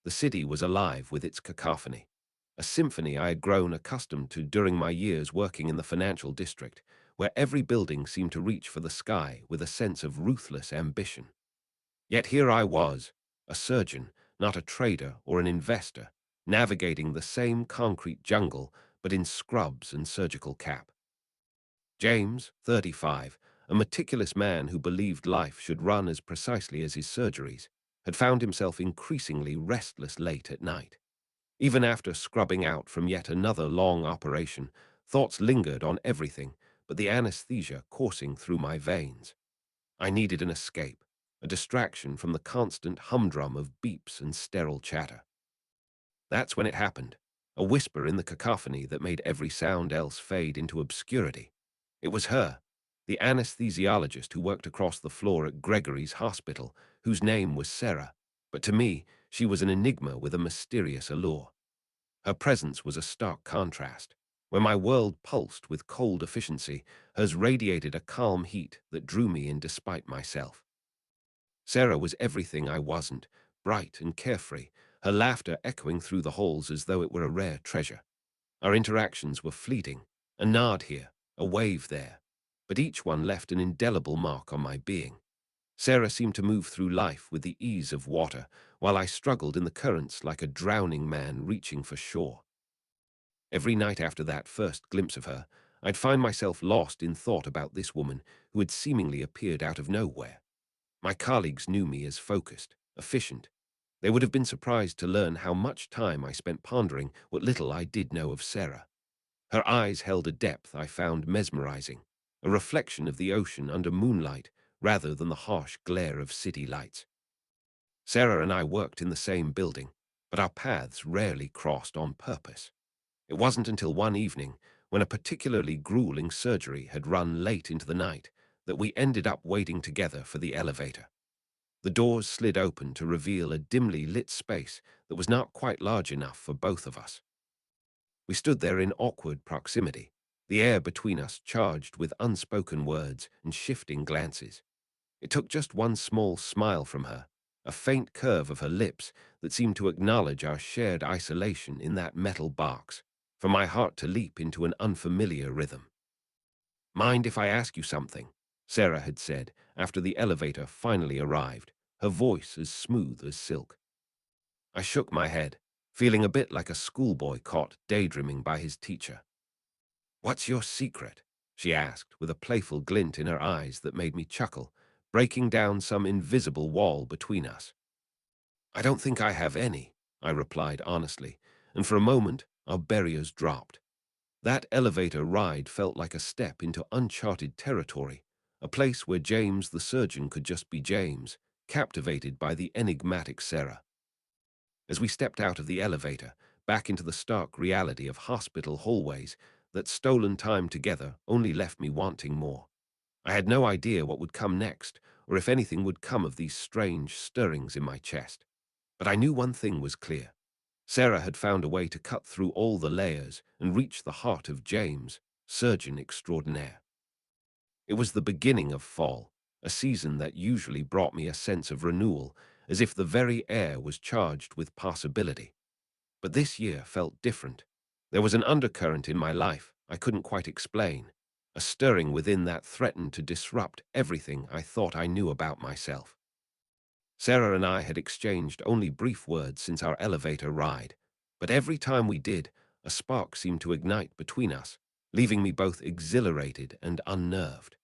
The city was alive with its cacophony, a symphony I had grown accustomed to during my years working in the financial district, where every building seemed to reach for the sky with a sense of ruthless ambition. Yet here I was, a surgeon, not a trader or an investor, navigating the same concrete jungle but in scrubs and surgical cap. James, 35, a meticulous man who believed life should run as precisely as his surgeries, had found himself increasingly restless late at night. Even after scrubbing out from yet another long operation, thoughts lingered on everything but the anesthesia coursing through my veins. I needed an escape, a distraction from the constant humdrum of beeps and sterile chatter. That's when it happened, a whisper in the cacophony that made every sound else fade into obscurity. It was her, the anesthesiologist who worked across the floor at Gregory's hospital, whose name was Sarah, but to me, she was an enigma with a mysterious allure. Her presence was a stark contrast. Where my world pulsed with cold efficiency, hers radiated a calm heat that drew me in despite myself. Sarah was everything I wasn't, bright and carefree, her laughter echoing through the halls as though it were a rare treasure. Our interactions were fleeting, a nod here, a wave there, but each one left an indelible mark on my being. Sarah seemed to move through life with the ease of water, while I struggled in the currents like a drowning man reaching for shore. Every night after that first glimpse of her, I'd find myself lost in thought about this woman who had seemingly appeared out of nowhere. My colleagues knew me as focused, efficient. They would have been surprised to learn how much time I spent pondering what little I did know of Sarah. Her eyes held a depth I found mesmerizing, a reflection of the ocean under moonlight rather than the harsh glare of city lights. Sarah and I worked in the same building, but our paths rarely crossed on purpose. It wasn't until one evening, when a particularly grueling surgery had run late into the night, that we ended up waiting together for the elevator. The doors slid open to reveal a dimly lit space that was not quite large enough for both of us. We stood there in awkward proximity, the air between us charged with unspoken words and shifting glances. It took just one small smile from her, a faint curve of her lips that seemed to acknowledge our shared isolation in that metal box, for my heart to leap into an unfamiliar rhythm. "Mind if I ask you something?" Sarah had said after the elevator finally arrived, her voice as smooth as silk. I shook my head, feeling a bit like a schoolboy caught daydreaming by his teacher. "What's your secret?" she asked with a playful glint in her eyes that made me chuckle, breaking down some invisible wall between us. "I don't think I have any," I replied honestly, and for a moment our barriers dropped. That elevator ride felt like a step into uncharted territory, a place where James the surgeon could just be James, captivated by the enigmatic Sarah. As we stepped out of the elevator, back into the stark reality of hospital hallways, that stolen time together only left me wanting more. I had no idea what would come next, or if anything would come of these strange stirrings in my chest. But I knew one thing was clear. Sarah had found a way to cut through all the layers and reach the heart of James, surgeon extraordinaire. It was the beginning of fall, a season that usually brought me a sense of renewal, as if the very air was charged with possibility. But this year felt different. There was an undercurrent in my life I couldn't quite explain, a stirring within that threatened to disrupt everything I thought I knew about myself. Sarah and I had exchanged only brief words since our elevator ride, but every time we did, a spark seemed to ignite between us, leaving me both exhilarated and unnerved.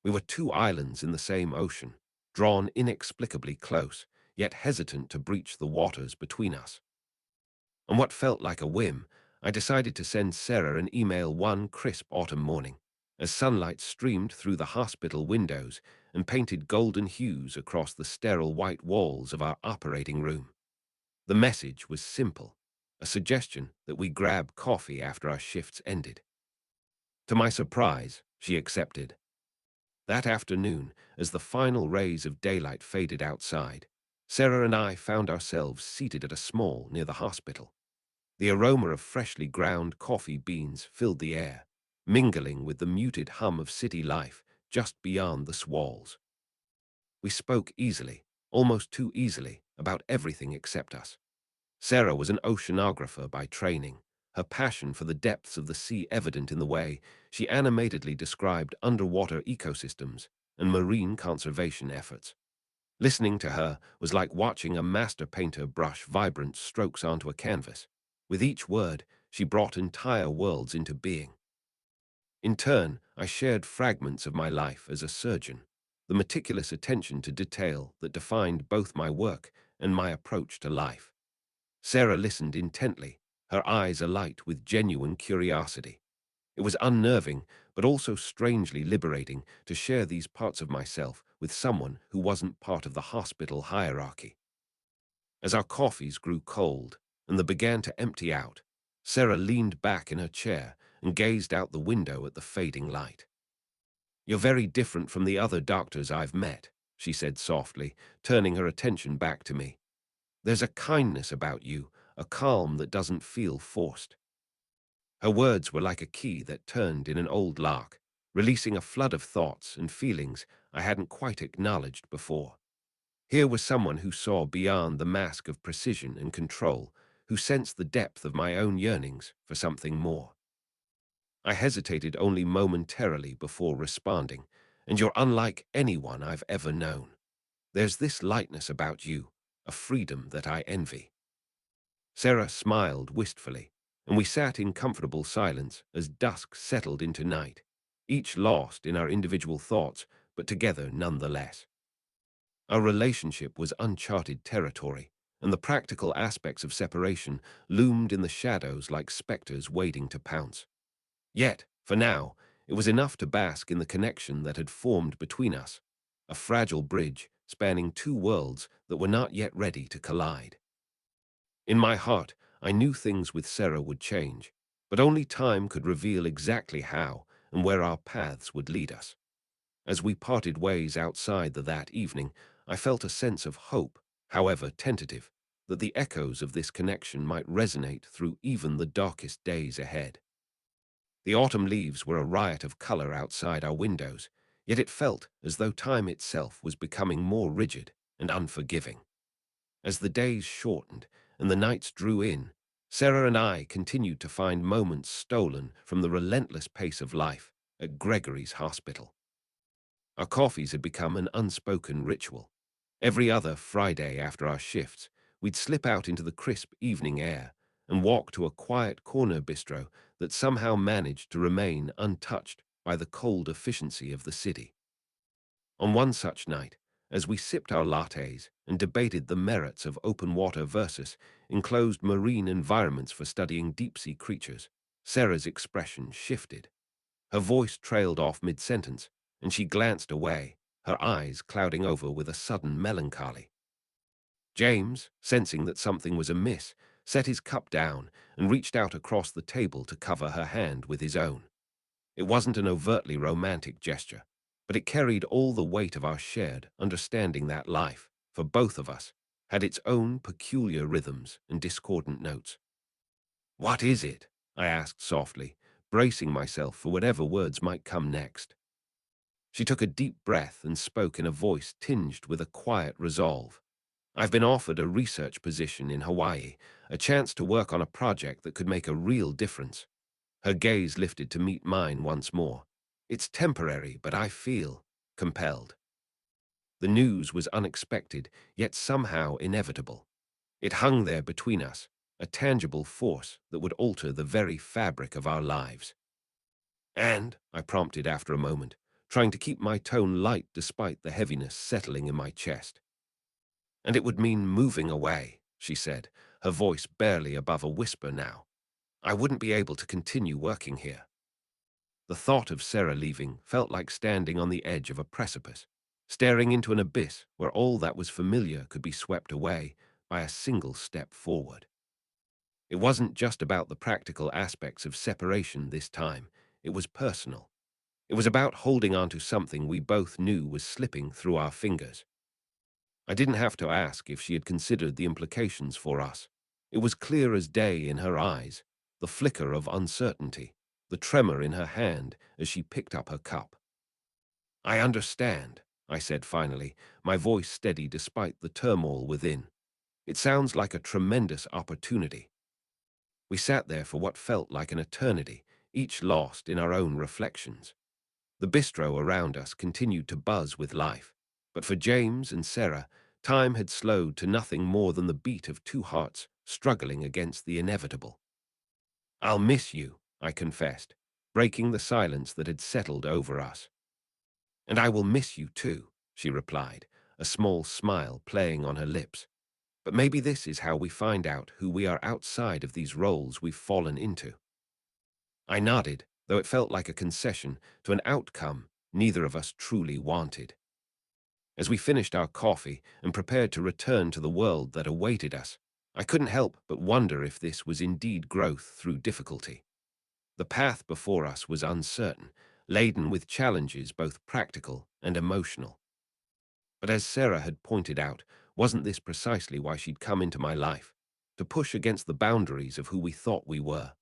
We were two islands in the same ocean, drawn inexplicably close, yet hesitant to breach the waters between us. On what felt like a whim, I decided to send Sarah an email one crisp autumn morning, as sunlight streamed through the hospital windows and painted golden hues across the sterile white walls of our operating room. The message was simple, a suggestion that we grab coffee after our shifts ended. To my surprise, she accepted. That afternoon, as the final rays of daylight faded outside, Sarah and I found ourselves seated at a small near the hospital. The aroma of freshly ground coffee beans filled the air, mingling with the muted hum of city life just beyond the walls. We spoke easily, almost too easily, about everything except us. Sarah was an oceanographer by training, her passion for the depths of the sea evident in the way she animatedly described underwater ecosystems and marine conservation efforts. Listening to her was like watching a master painter brush vibrant strokes onto a canvas. With each word, she brought entire worlds into being. In turn, I shared fragments of my life as a surgeon, the meticulous attention to detail that defined both my work and my approach to life. Sarah listened intently, her eyes alight with genuine curiosity. It was unnerving, but also strangely liberating to share these parts of myself with someone who wasn't part of the hospital hierarchy. As our coffees grew cold and they began to empty out, Sarah leaned back in her chair and gazed out the window at the fading light. "You're very different from the other doctors I've met," she said softly, turning her attention back to me. "There's a kindness about you, a calm that doesn't feel forced." Her words were like a key that turned in an old lock, releasing a flood of thoughts and feelings I hadn't quite acknowledged before. Here was someone who saw beyond the mask of precision and control, who sensed the depth of my own yearnings for something more. I hesitated only momentarily before responding, "And you're unlike anyone I've ever known. There's this lightness about you, a freedom that I envy." Sarah smiled wistfully, and we sat in comfortable silence as dusk settled into night, each lost in our individual thoughts, but together nonetheless. Our relationship was uncharted territory, and the practical aspects of separation loomed in the shadows like specters waiting to pounce. Yet, for now, it was enough to bask in the connection that had formed between us, a fragile bridge spanning two worlds that were not yet ready to collide. In my heart, I knew things with Sarah would change, but only time could reveal exactly how and where our paths would lead us. As we parted ways outside that evening, I felt a sense of hope, however tentative, that the echoes of this connection might resonate through even the darkest days ahead. The autumn leaves were a riot of color outside our windows, yet it felt as though time itself was becoming more rigid and unforgiving. As the days shortened and the nights drew in, Sarah and I continued to find moments stolen from the relentless pace of life at Gregory's hospital. Our coffees had become an unspoken ritual. Every other Friday after our shifts, we'd slip out into the crisp evening air and walk to a quiet corner bistro that somehow managed to remain untouched by the cold efficiency of the city. On one such night, as we sipped our lattes and debated the merits of open water versus enclosed marine environments for studying deep-sea creatures, Sarah's expression shifted. Her voice trailed off mid-sentence, and she glanced away, her eyes clouding over with a sudden melancholy. James, sensing that something was amiss, set his cup down and reached out across the table to cover her hand with his own. It wasn't an overtly romantic gesture, but it carried all the weight of our shared understanding that life, for both of us, had its own peculiar rhythms and discordant notes. "What is it?" I asked softly, bracing myself for whatever words might come next. She took a deep breath and spoke in a voice tinged with a quiet resolve. "I've been offered a research position in Hawaii, a chance to work on a project that could make a real difference." Her gaze lifted to meet mine once more. "It's temporary, but I feel compelled." The news was unexpected, yet somehow inevitable. It hung there between us, a tangible force that would alter the very fabric of our lives. "And," I prompted after a moment, trying to keep my tone light despite the heaviness settling in my chest. "And it would mean moving away," she said, her voice barely above a whisper now. "I wouldn't be able to continue working here." The thought of Sarah leaving felt like standing on the edge of a precipice, staring into an abyss where all that was familiar could be swept away by a single step forward. It wasn't just about the practical aspects of separation this time, it was personal. It was about holding on to something we both knew was slipping through our fingers. I didn't have to ask if she had considered the implications for us. It was clear as day in her eyes, the flicker of uncertainty, the tremor in her hand as she picked up her cup. "I understand," I said finally, my voice steady despite the turmoil within. It sounds like a tremendous opportunity. We sat there for what felt like an eternity, each lost in our own reflections. The bistro around us continued to buzz with life, but for James and Sarah, time had slowed to nothing more than the beat of two hearts struggling against the inevitable. "I'll miss you," I confessed, breaking the silence that had settled over us. "And I will miss you too," she replied, a small smile playing on her lips. "But maybe this is how we find out who we are outside of these roles we've fallen into." I nodded, though it felt like a concession to an outcome neither of us truly wanted. As we finished our coffee and prepared to return to the world that awaited us, I couldn't help but wonder if this was indeed growth through difficulty. The path before us was uncertain, laden with challenges both practical and emotional. But as Sarah had pointed out, wasn't this precisely why she'd come into my life? To push against the boundaries of who we thought we were.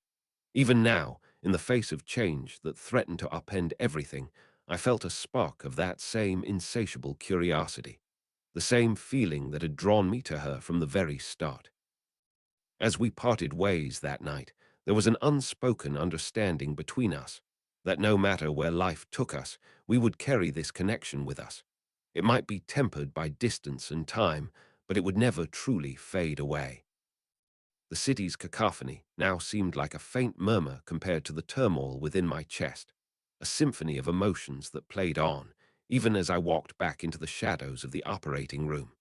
Even now, in the face of change that threatened to upend everything, I felt a spark of that same insatiable curiosity, the same feeling that had drawn me to her from the very start. As we parted ways that night, there was an unspoken understanding between us that no matter where life took us, we would carry this connection with us. It might be tempered by distance and time, but it would never truly fade away. The city's cacophony now seemed like a faint murmur compared to the turmoil within my chest, a symphony of emotions that played on, even as I walked back into the shadows of the operating room.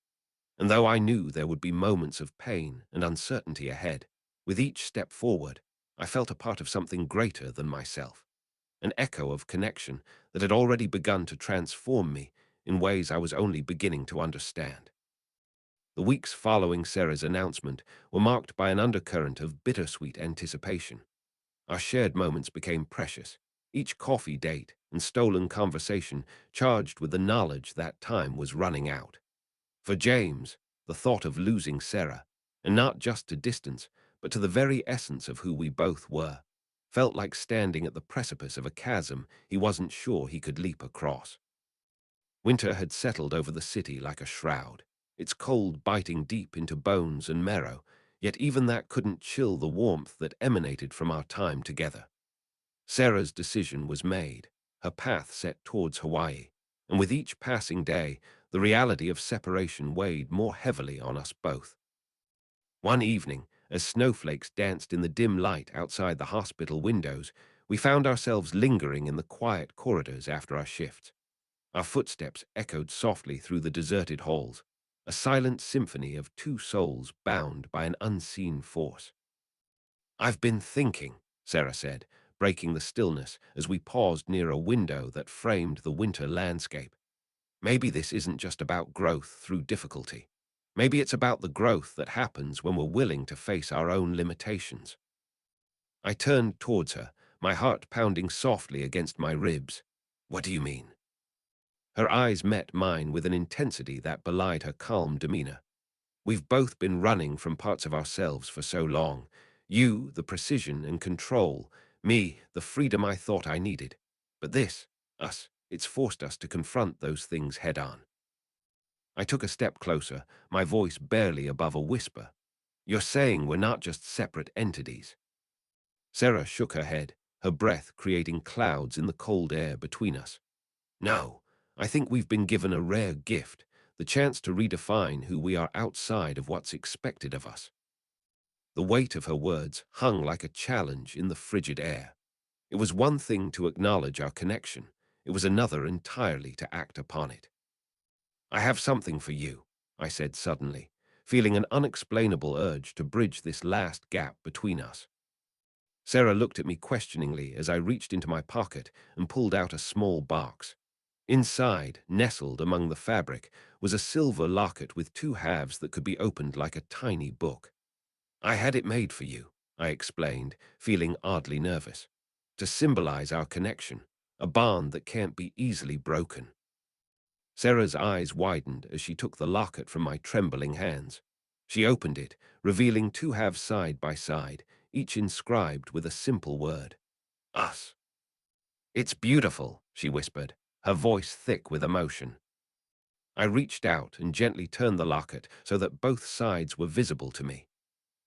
And though I knew there would be moments of pain and uncertainty ahead, with each step forward, I felt a part of something greater than myself, an echo of connection that had already begun to transform me in ways I was only beginning to understand. The weeks following Sarah's announcement were marked by an undercurrent of bittersweet anticipation. Our shared moments became precious, each coffee date and stolen conversation charged with the knowledge that time was running out. For James, the thought of losing Sarah, and not just to distance, but to the very essence of who we both were, felt like standing at the precipice of a chasm he wasn't sure he could leap across. Winter had settled over the city like a shroud, its cold biting deep into bones and marrow, yet even that couldn't chill the warmth that emanated from our time together. Sarah's decision was made, her path set towards Hawaii, and with each passing day, the reality of separation weighed more heavily on us both. One evening, as snowflakes danced in the dim light outside the hospital windows, we found ourselves lingering in the quiet corridors after our shifts. Our footsteps echoed softly through the deserted halls, a silent symphony of two souls bound by an unseen force. "I've been thinking," Sarah said, breaking the stillness as we paused near a window that framed the winter landscape. "Maybe this isn't just about growth through difficulty. Maybe it's about the growth that happens when we're willing to face our own limitations." I turned towards her, my heart pounding softly against my ribs. "What do you mean?" Her eyes met mine with an intensity that belied her calm demeanor. "We've both been running from parts of ourselves for so long. You, the precision and control. Me, the freedom I thought I needed. But this, us, it's forced us to confront those things head on." I took a step closer, my voice barely above a whisper. "You're saying we're not just separate entities." Sarah shook her head, her breath creating clouds in the cold air between us. "No, I think we've been given a rare gift, the chance to redefine who we are outside of what's expected of us." The weight of her words hung like a challenge in the frigid air. It was one thing to acknowledge our connection. It was another entirely to act upon it. "I have something for you," I said suddenly, feeling an unexplainable urge to bridge this last gap between us. Sarah looked at me questioningly as I reached into my pocket and pulled out a small box. Inside, nestled among the fabric, was a silver locket with two halves that could be opened like a tiny book. "I had it made for you," I explained, feeling oddly nervous, "to symbolize our connection, a bond that can't be easily broken." Sarah's eyes widened as she took the locket from my trembling hands. She opened it, revealing two halves side by side, each inscribed with a simple word: "Us." "It's beautiful," she whispered, her voice thick with emotion. I reached out and gently turned the locket so that both sides were visible to me.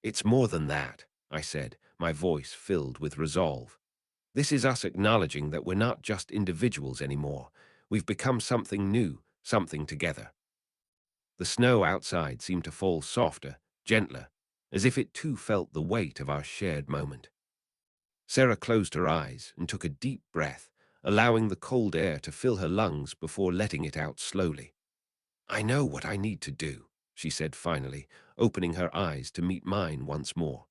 "It's more than that," I said, my voice filled with resolve. "This is us acknowledging that we're not just individuals anymore. We've become something new, something together." The snow outside seemed to fall softer, gentler, as if it too felt the weight of our shared moment. Sarah closed her eyes and took a deep breath, allowing the cold air to fill her lungs before letting it out slowly. "I know what I need to do," she said finally, opening her eyes to meet mine once more.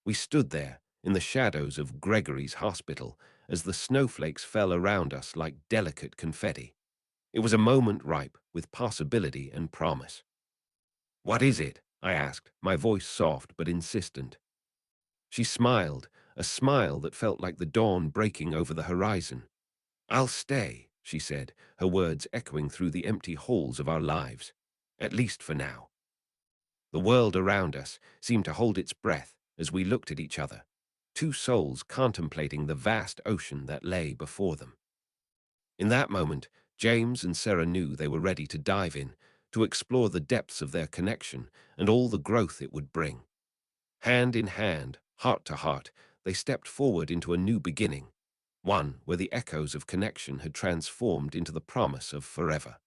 We stood there, in the shadows of Gregory's hospital, as the snowflakes fell around us like delicate confetti. It was a moment ripe with possibility and promise. "What is it?" I asked, my voice soft but insistent. She smiled, a smile that felt like the dawn breaking over the horizon. "I'll stay," she said, her words echoing through the empty halls of our lives. "At least for now." The world around us seemed to hold its breath as we looked at each other, two souls contemplating the vast ocean that lay before them. In that moment, James and Sarah knew they were ready to dive to explore the depths of their connection and all the growth it would bring. Hand in hand, heart to heart, they stepped forward into a new beginning, one where the echoes of connection had transformed into the promise of forever.